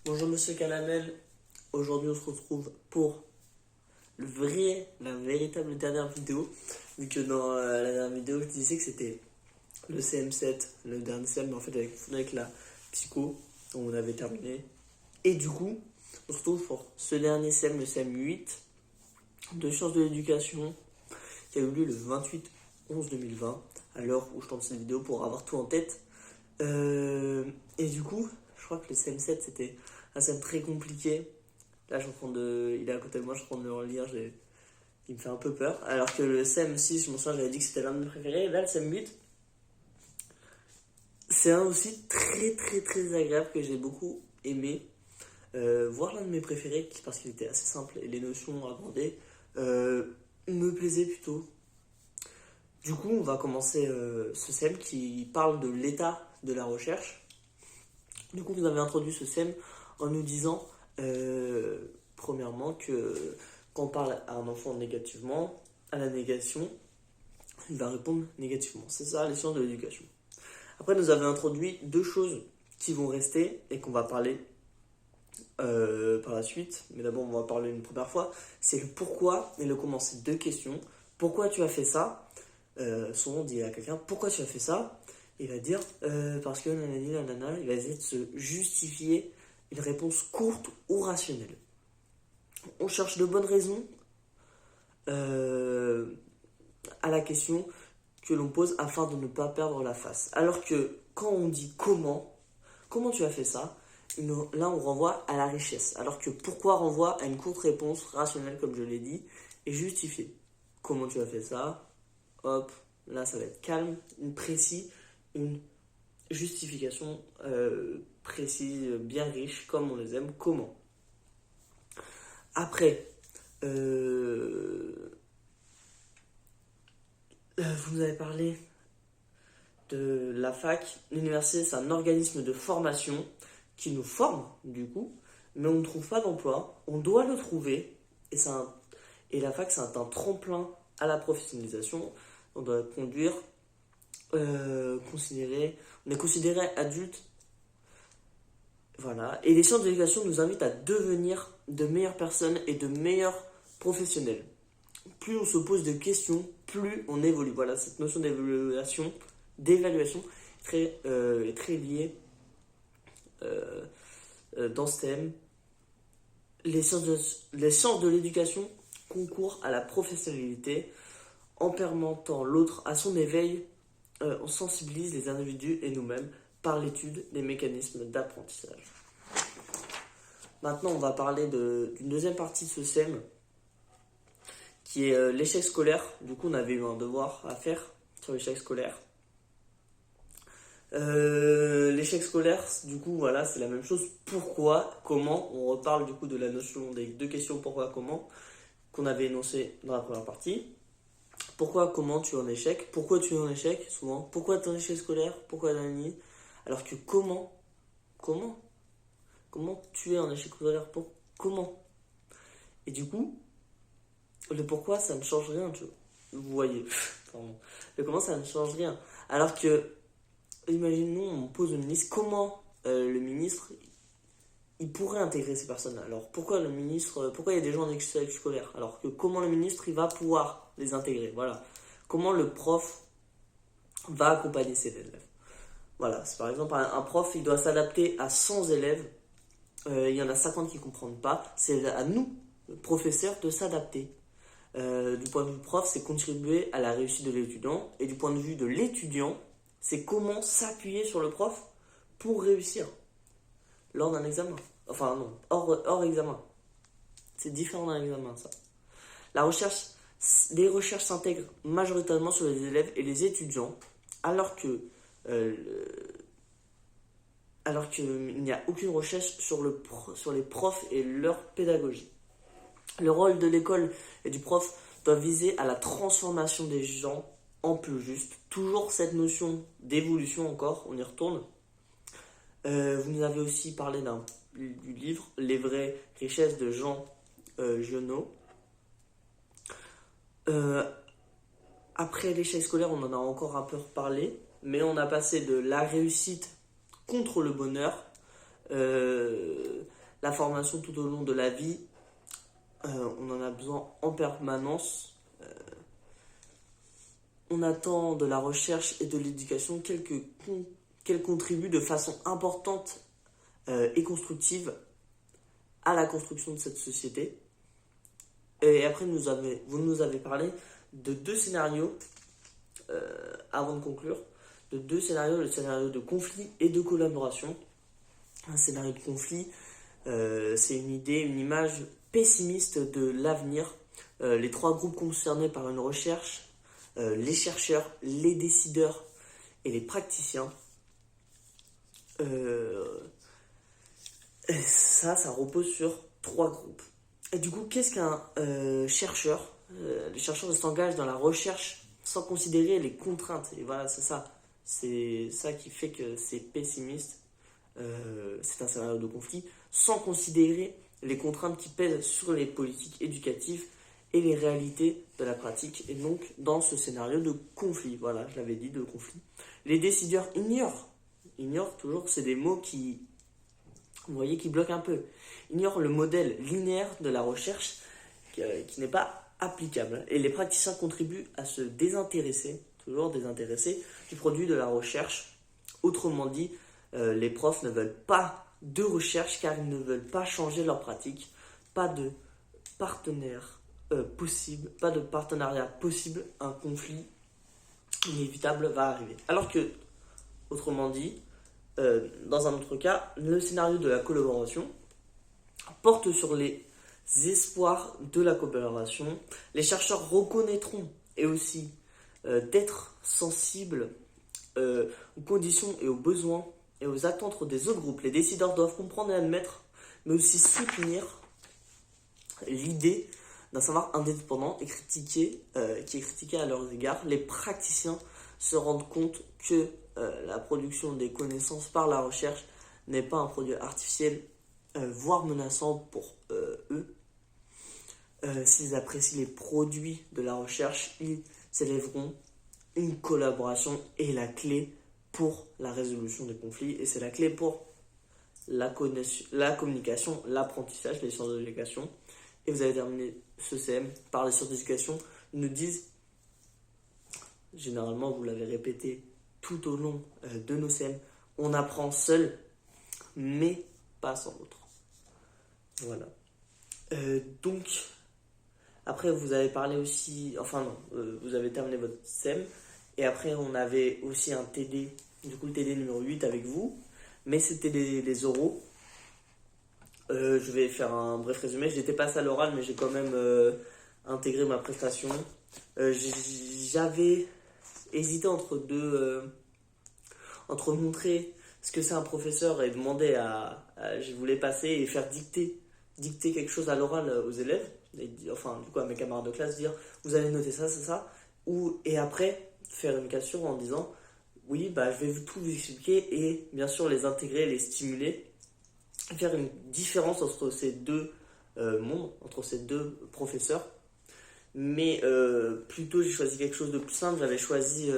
Bonjour Monsieur Calamel, aujourd'hui on se retrouve pour la véritable dernière vidéo, vu que dans la dernière vidéo je disais que c'était le CM7, le dernier CM, mais en fait avec la psycho, on avait terminé. Et du coup, on se retrouve pour ce dernier CM, le CM8 de sciences de l'éducation, qui a eu lieu le 28/11/2020, à l'heure où je tourne cette vidéo pour avoir tout en tête. Et du coup, je crois que le CM7 c'était un CM très compliqué. Là, il est à côté de moi, je suis en train de le relire, il me fait un peu peur. Alors que le CM6, je me souviens, j'avais dit que c'était l'un de mes préférés. Et là, le CM8, c'est un aussi très très très agréable que j'ai beaucoup aimé. Voire l'un de mes préférés, parce qu'il était assez simple et les notions abordées me plaisaient plutôt. Du coup, on va commencer ce CM qui parle de l'état de la recherche. Du coup, vous avez introduit ce CM en nous disant, premièrement, que quand on parle à un enfant négativement, à la négation, il va répondre négativement. C'est ça, les sciences de l'éducation. Après, nous avons introduit deux choses qui vont rester et qu'on va parler par la suite. Mais d'abord, on va parler une première fois. C'est le pourquoi et le comment. C'est deux questions. Pourquoi tu as fait ça? Souvent, on dit à quelqu'un, pourquoi tu as fait ça? Il va dire, parce que nanani, nanana. Il va essayer de se justifier une réponse courte ou rationnelle. On cherche de bonnes raisons à la question que l'on pose afin de ne pas perdre la face. Alors que quand on dit comment tu as fait ça, là on renvoie à la richesse. Alors que pourquoi renvoie à une courte réponse rationnelle, comme je l'ai dit, et justifiée. Comment tu as fait ça? Hop, là ça va être calme, une justification précise, bien riche, comme on les aime. Comment? Après, vous nous avez parlé de la fac. L'université, c'est un organisme de formation qui nous forme, du coup, mais on ne trouve pas d'emploi. On doit le trouver. Et la fac, c'est un tremplin à la professionnalisation. On doit on est considéré adulte. Voilà. Et les sciences de l'éducation nous invitent à devenir de meilleures personnes et de meilleurs professionnels. Plus on se pose de questions, plus on évolue. Voilà, cette notion d'évaluation est très liée dans ce thème. Les sciences de l'éducation concourent à la professionnalité. En permettant l'autre à son éveil, on sensibilise les individus et nous-mêmes par l'étude des mécanismes d'apprentissage. Maintenant, on va parler d'une deuxième partie de ce thème qui est l'échec scolaire. Du coup, on avait eu un devoir à faire sur l'échec scolaire. L'échec scolaire, du coup, voilà, c'est la même chose. Pourquoi, comment? On reparle du coup de la notion des deux questions pourquoi, comment qu'on avait énoncé dans la première partie. Pourquoi, comment tu es en échec? Pourquoi tu es en échec? Souvent. Pourquoi tu es en échec scolaire? Pourquoi Dani? Alors que comment tu es en échec scolaire? Comment? Et du coup, le pourquoi, ça ne change rien, vous voyez. Le comment, ça ne change rien. Alors que, imaginons, on pose une liste, comment le ministre, il pourrait intégrer ces personnes. Alors, pourquoi il y a des gens en échec scolaire? Alors que comment le ministre, il va pouvoir les intégrer? Voilà. Comment le prof va accompagner ses élèves? Voilà, c'est par exemple un prof, il doit s'adapter à 100 élèves. Il y en a 50 qui ne comprennent pas. C'est à nous, le professeur, de s'adapter. Du point de vue prof, c'est contribuer à la réussite de l'étudiant. Et du point de vue de l'étudiant, c'est comment s'appuyer sur le prof pour réussir lors d'un examen. Enfin non, hors examen. C'est différent d'un examen, ça. Les recherches s'intègrent majoritairement sur les élèves et les étudiants, alors qu'il n'y a aucune recherche sur les profs et leur pédagogie. Le rôle de l'école et du prof doit viser à la transformation des gens en plus juste. Toujours cette notion d'évolution encore, on y retourne. Vous nous avez aussi parlé du livre Les vraies richesses de Jean Giono. Après l'échec scolaire, on en a encore un peu reparlé, mais on a passé de la réussite contre le bonheur La formation tout au long de la vie, on en a besoin en permanence. On attend de la recherche et de l'éducation qu'elle contribue de façon importante et constructive à la construction de cette société. Et après, vous nous avez parlé de 2 scénarios, avant de conclure, de 2 scénarios, le scénario de conflit et de collaboration. Un scénario de conflit, c'est une idée, une image pessimiste de l'avenir. Les 3 groupes concernés par une recherche, les chercheurs, les décideurs et les praticiens. Ça repose sur 3 groupes. Et du coup, qu'est-ce qu'un chercheur Les chercheurs s'engagent dans la recherche sans considérer les contraintes. Et voilà, c'est ça. C'est ça qui fait que c'est pessimiste. C'est un scénario de conflit, sans considérer les contraintes qui pèsent sur les politiques éducatives et les réalités de la pratique. Et donc, dans ce scénario de conflit, voilà, je l'avais dit, de conflit, les décideurs ignorent toujours, c'est des mots qui, vous voyez, qui bloquent un peu, ignorent le modèle linéaire de la recherche qui n'est pas applicable. Et les praticiens contribuent à se désintéresser, toujours désintéresser, du produit de la recherche. Autrement dit, les profs ne veulent pas de recherche car ils ne veulent pas changer leur pratique. Pas de partenaire possible, pas de partenariat possible, un conflit inévitable va arriver. Alors que, autrement dit, dans un autre cas, le scénario de la collaboration porte sur les espoirs de la collaboration. Les chercheurs reconnaîtront et aussi d'être sensibles aux conditions et aux besoins et aux attentes des autres groupes. Les décideurs doivent comprendre et admettre, mais aussi soutenir l'idée d'un savoir indépendant et qui est critiqué à leurs égards. Les praticiens se rendent compte que la production des connaissances par la recherche n'est pas un produit artificiel, voire menaçant pour eux. S'ils apprécient les produits de la recherche, ils s'élèveront. Une collaboration est la clé pour la résolution des conflits et c'est la clé pour la communication, l'apprentissage, les sciences de l'éducation. Et vous avez terminé ce CM par les sciences d'éducation. Ils nous disent, généralement vous l'avez répété tout au long de nos CM, on apprend seul, mais pas sans l'autre. Voilà. Donc, après vous avez parlé aussi, vous avez terminé votre CM, et après on avait aussi un TD, du coup le TD numéro 8 avec vous, mais c'était les oraux. Je vais faire un bref résumé. J'étais passé à l'oral, mais j'ai quand même intégré ma prestation. J'avais hésité entre montrer ce que c'est un professeur et demander je voulais passer et faire dicter quelque chose à l'oral aux élèves, du coup à mes camarades de classe, dire vous allez noter ça, c'est ça, et après faire une cassure en disant oui, je vais tout vous expliquer et bien sûr les intégrer, les stimuler, faire une différence entre ces deux mondes, entre ces deux professeurs. Mais plutôt j'ai choisi quelque chose de plus simple. J'avais choisi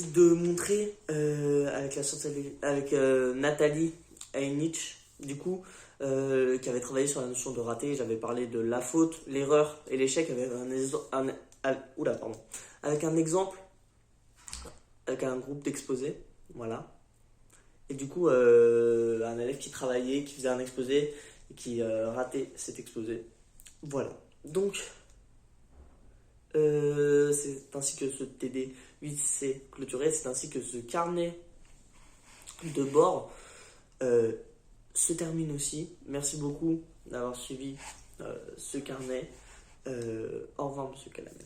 de montrer avec Nathalie Heinich, du coup, qui avait travaillé sur la notion de raté. J'avais parlé de la faute, l'erreur et l'échec avec avec un exemple, avec un groupe d'exposés, voilà. Et du coup, un élève qui travaillait, qui faisait un exposé et qui ratait cet exposé. Voilà. Donc, c'est ainsi que ce TD8 s'est clôturé, c'est ainsi que ce carnet de bord se termine aussi. Merci beaucoup d'avoir suivi ce carnet. Au revoir, monsieur Calamé.